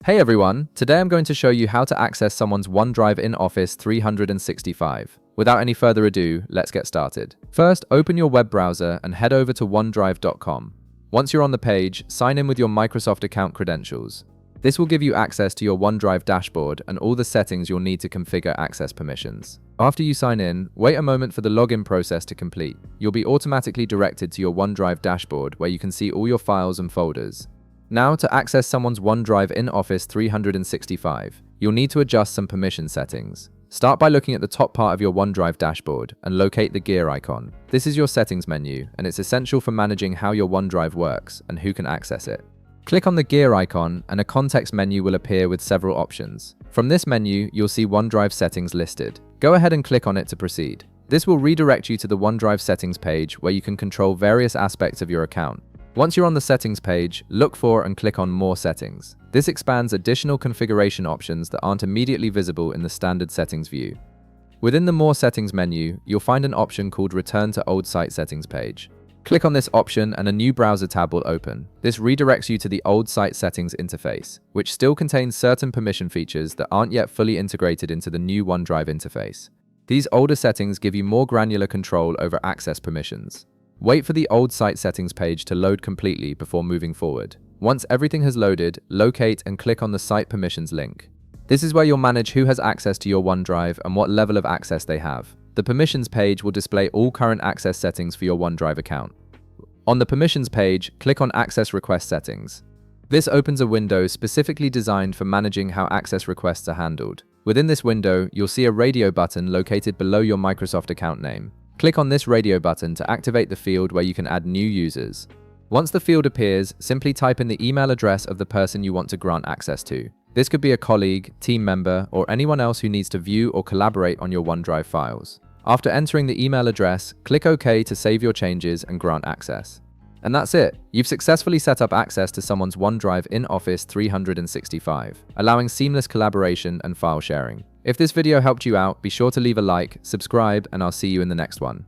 Hey everyone, today I'm going to show you how to access someone's OneDrive in Office 365. Without any further ado, let's get started. First, open your web browser and head over to onedrive.com. Once you're on the page, sign in with your Microsoft account credentials. This will give you access to your OneDrive dashboard and all the settings you'll need to configure access permissions. After you sign in, wait a moment for the login process to complete. You'll be automatically directed to your OneDrive dashboard where you can see all your files and folders. Now, to access someone's OneDrive in Office 365, you'll need to adjust some permission settings. Start by looking at the top part of your OneDrive dashboard and locate the gear icon. This is your settings menu, and it's essential for managing how your OneDrive works and who can access it. Click on the gear icon and a context menu will appear with several options. From this menu, you'll see OneDrive settings listed. Go ahead and click on it to proceed. This will redirect you to the OneDrive settings page where you can control various aspects of your account. Once you're on the settings page, look for and click on More Settings. This expands additional configuration options that aren't immediately visible in the standard settings view. Within the More Settings menu, you'll find an option called Return to Old Site Settings page. Click on this option and a new browser tab will open. This redirects you to the old site settings interface, which still contains certain permission features that aren't yet fully integrated into the new OneDrive interface. These older settings give you more granular control over access permissions. Wait for the old site settings page to load completely before moving forward. Once everything has loaded, locate and click on the Site Permissions link. This is where you'll manage who has access to your OneDrive and what level of access they have. The Permissions page will display all current access settings for your OneDrive account. On the Permissions page, click on Access Request Settings. This opens a window specifically designed for managing how access requests are handled. Within this window, you'll see a radio button located below your Microsoft account name. Click on this radio button to activate the field where you can add new users. Once the field appears, simply type in the email address of the person you want to grant access to. This could be a colleague, team member, or anyone else who needs to view or collaborate on your OneDrive files. After entering the email address, click OK to save your changes and grant access. And that's it. You've successfully set up access to someone's OneDrive in Office 365, allowing seamless collaboration and file sharing. If this video helped you out, be sure to leave a like, subscribe, and I'll see you in the next one.